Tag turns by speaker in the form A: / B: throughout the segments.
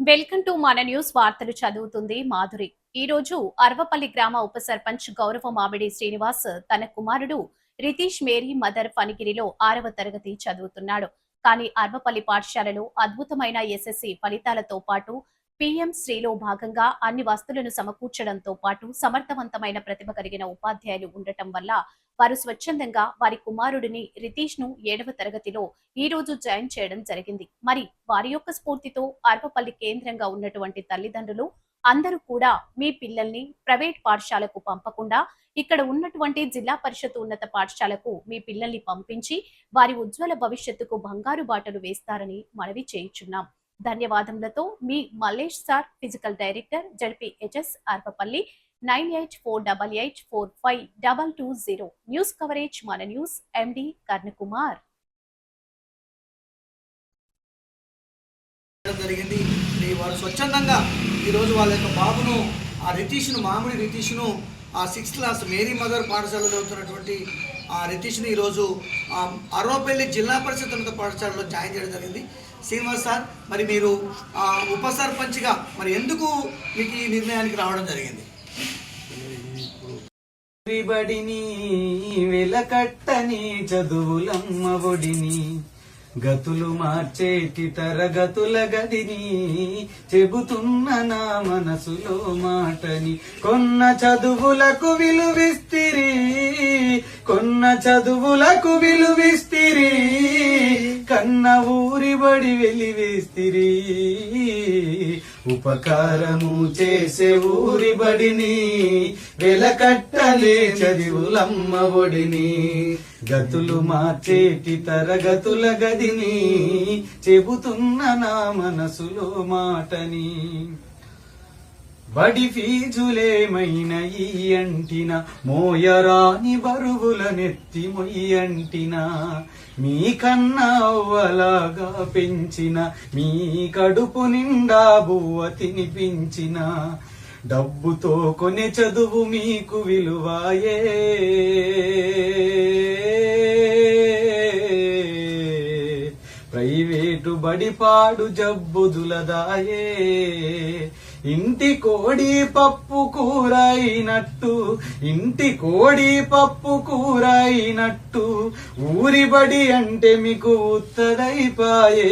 A: Welcome to మన news వార్తలు చదువుతుంది మాధురి. ఈ రోజు అర్వపల్లి గ్రామ ఉప సర్పంచ్ గౌరవ మామిడి శ్రీనివాస్ తన కుమారుడు రితీష్ మేరీ మదర్ ఫణిగిరిలో 6వ తరగతి చదువుతున్నాడు. కానీ అర్వపల్లి పాఠశాలలో అద్భుతమైన ఎస్ఎస్సి ఫలితాలతో పాటు పీఎం శ్రీలో భాగంగా అన్ని వస్తువులను సమకూర్చడంతో పాటు సమర్థవంతమైన ప్రతిభ కలిగిన ఉపాధ్యాయులు ఉండటం వల్ల వారు స్వచ్ఛందంగా వారి కుమారుడిని రితీష్ ను 7వ తరగతిలో ఈ రోజు జాయిన్ చేయడం జరిగింది. మరి వారి యొక్క స్ఫూర్తితో అర్వపల్లి కేంద్రంగా ఉన్నటువంటి తల్లిదండ్రులు అందరూ కూడా మీ పిల్లల్ని ప్రైవేట్ పాఠశాలకు పంపకుండా ఇక్కడ ఉన్నటువంటి జిల్లా పరిషత్ ఉన్నత పాఠశాలకు మీ పిల్లల్ని పంపించి వారి ఉజ్వల భవిష్యత్తుకు బంగారు బాటలు వేస్తారని మనవి చేయుచున్నాం. ధన్యవాదములతో మీ Mallesh sir, physical director, ZPHS Arvapalli 9848845220. News coverage మన న్యూస్ ఎండి కర్ణకుమార్.
B: జరిగింది. వారు స్వచ్ఛందంగా ఈరోజు వాళ్ళ యొక్క బాబును మామిడి రితీష్ను 6th క్లాస్ మేరీ మదర్ పాఠశాలలో చదువుతున్నటువంటి రితీష్ను ఈరోజు అర్వపల్లి జిల్లా పరిషత్ ఉన్నత పాఠశాలలో జాయిన్ చేయడం జరిగింది. శ్రీనివాస్ సార్, మరి మీరు ఉప సర్పంచ్గా మరి ఎందుకు మీకు ఈ నిర్ణయానికి రావడం జరిగింది?
C: బడిని వెలకట్టని చదువులమ్మ ఒడిని గతులు మార్చేటి తరగతుల గదిని చెబుతున్న నా మనసులో మాటని కొన్న చదువులకు విలువిస్తిరి కన్న ఊరి బడి వెలివేస్తిరి ఉపకారము చేసే ఊరి బడిని వెలకట్టలే చదువులమ్మ ఒడిని గతులు మార్చేటి తరగతుల గదిని చెబుతున్న నా మనసులో మాటని బడి ఫీజులేమైన ఈ అంటిన మోయరాని బరువుల నెత్తి మొయ్యంటిన మీ కన్నా అవ్వలాగా పెంచిన మీ కడుపు నిండా బువ్వ తినిపించిన డబ్బుతో కొనే చదువు మీకు విలువాయే ప్రైవేటు బడిపాడు జబ్బుదులదాయే ఇంటి కోడి పప్పు కూరైనట్టు ఊరి బడి అంటే మీకు ఉత్తరైపాయే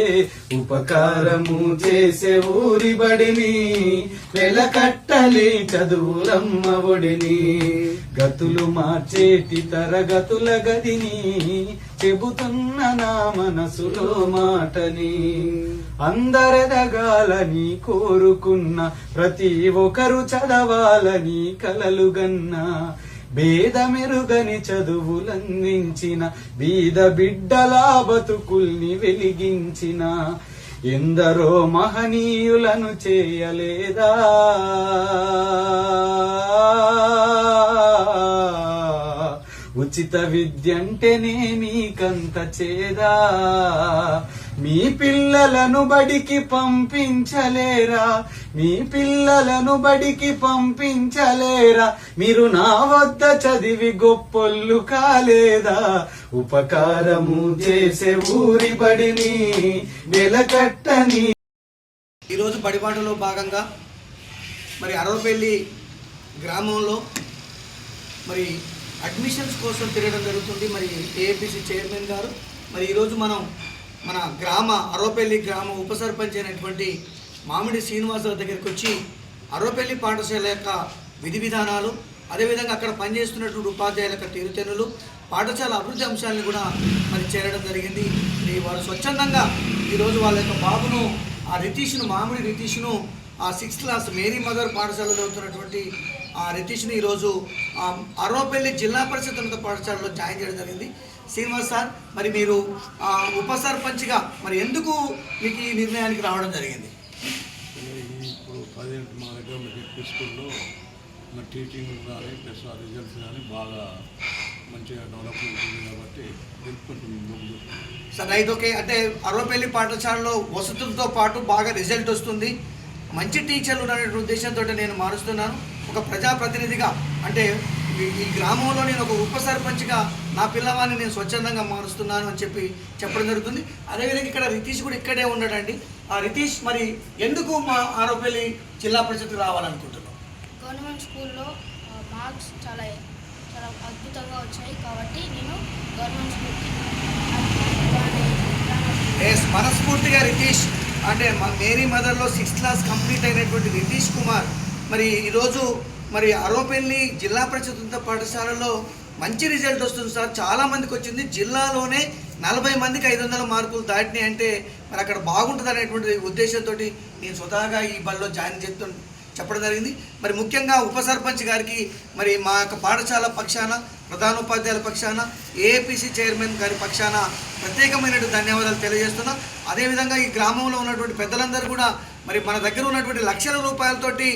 C: ఉపకారము చేసే ఊరి బడిని వెలకట్టలి చదువులమ్మ ఒడిని గతులు మార్చేటి తరగతుల గదిని చెబుతున్న నా మనసులో మాటని అందరెదగాలని కోరుకున్న ప్రతి ఒక్కరు చదవాలని కలలుగన్న భేదమెరుగని చదువులందించిన బీద బిడ్డల బతుకుల్ని వెలిగించిన ఎందరో మహనీయులను చేయలేదా ఉచిత విద్యంటేనే మీకంత చేదా మీ పిల్లలను బడికి పంపించలేరా మీరు నా వద్ద చదివి గొప్పొల్లు కాలేదా ఉపకారము చేసే ఊరి బడిని వెలకట్టని.
B: ఈరోజు బడిబాటలో భాగంగా మరి అర్వపల్లి గ్రామంలో మరి అడ్మిషన్స్ కోసం తిరగడం జరుగుతుంది. మరి ఏఐపిసి చైర్మన్ గారు మరి ఈరోజు మనం మన అర్వపల్లి గ్రామ ఉప సర్పంచ్ అయినటువంటి మామిడి శ్రీనివాసరావు దగ్గరికి వచ్చి అర్వపల్లి పాఠశాల యొక్క విధి విధానాలు, అదేవిధంగా అక్కడ పనిచేస్తున్నటువంటి ఉపాధ్యాయుల యొక్క తీరుతెన్నులు, పాఠశాల అభివృద్ధి అంశాలను కూడా మరి చేరడం జరిగింది. వారు స్వచ్ఛందంగా ఈరోజు వాళ్ళ యొక్క బాబును మామిడి రితీష్ను 6th క్లాస్ మేరీ మదర్ పాఠశాలలో చదువుతున్నటువంటి రితీష్ను ఈరోజు అర్వపల్లి జిల్లా పరిషత్ ఉన్నత పాఠశాలలో జాయిన్ చేయడం జరిగింది. శ్రీనివాస్ సార్, మరి మీరు ఉప సర్పంచ్గా మరి ఎందుకు మీకు ఈ నిర్ణయానికి రావడం జరిగింది?
D: ఇప్పుడు ప్రజెంట్ మా దగ్గర ఉన్న స్కూల్లో మా టీచింగ్ కానీ ప్లస్ ఆ రిజల్ట్స్ కానీ బాగా మంచిగా డెవలప్మెంట్ ఉంది కాబట్టి తెలుపుకుంటుంది
B: సార్. Right, okay. అంటే అర్వపల్లి పాఠశాలలో వసతులతో పాటు బాగా రిజల్ట్ వస్తుంది, మంచి టీచర్లు ఉన్నటువంటి ఉద్దేశంతో నేను మారుస్తున్నాను. ఒక ప్రజాప్రతినిధిగా అంటే ఈ గ్రామంలో నేను ఒక ఉప సర్పంచ్గా నా పిల్లవాడిని నేను స్వచ్ఛందంగా మారుస్తున్నాను అని చెప్పడం జరుగుతుంది. అదేవిధంగా ఇక్కడ రితీష్ కూడా ఇక్కడే ఉన్నాడండి. ఆ రితీష్, మరి ఎందుకు మా ఆరోపల్లి జిల్లా పరిషత్కి రావాలనుకుంటున్నాం?
E: గవర్నమెంట్ స్కూల్లో మార్క్స్ చాలా అద్భుతంగా వచ్చాయి కాబట్టి నేను గవర్నమెంట్ స్కూల్కి
B: మనస్ఫూర్తిగా రితీష్ అంటే మేరీ మదర్లో 6th క్లాస్ కంప్లీట్ అయినటువంటి రితీష్ కుమార్ మరి ఈరోజు మరి అరోపల్లి జిల్లా పరిషత్ ఉన్నత పాఠశాలలో మంచి రిజల్ట్ వస్తుంది సార్. చాలామందికి వచ్చింది. జిల్లాలోనే 40 మందికి 500 మార్కులు దాటినాయి అంటే మరి అక్కడ బాగుంటుంది అనేటువంటి ఉద్దేశంతో నేను స్వతహాగా ఈ బడిలో జాయిన్ చెప్పడం జరిగింది. మరి ముఖ్యంగా ఉప సర్పంచ్ గారికి మరి మా యొక్క పాఠశాల పక్షాన, ప్రధానోపాధ్యాయుల పక్షాన, ఏఏపీసీ చైర్మన్ గారి పక్షాన ప్రత్యేకమైనటువంటి ధన్యవాదాలు తెలియజేస్తున్నా. అదేవిధంగా ఈ గ్రామంలో ఉన్నటువంటి పెద్దలందరూ కూడా మరి మన దగ్గర ఉన్నటువంటి లక్షల రూపాయలతోటి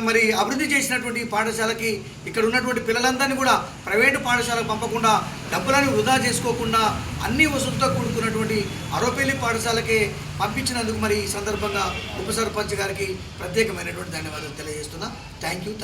B: మరి అభివృద్ధి చేసినటువంటి ఈ పాఠశాలకి ఇక్కడ ఉన్నటువంటి పిల్లలందరినీ కూడా ప్రైవేటు పాఠశాలకు పంపకుండా, డబ్బులను వృధా చేసుకోకుండా అన్ని వసతులతో కూడుకున్నటువంటి అరోపల్లి పాఠశాలకే పంపించినందుకు మరి ఈ సందర్భంగా ఉప సర్పంచ్ గారికి ప్రత్యేకమైనటువంటి ధన్యవాదాలు తెలియజేస్తున్నా. Thank you.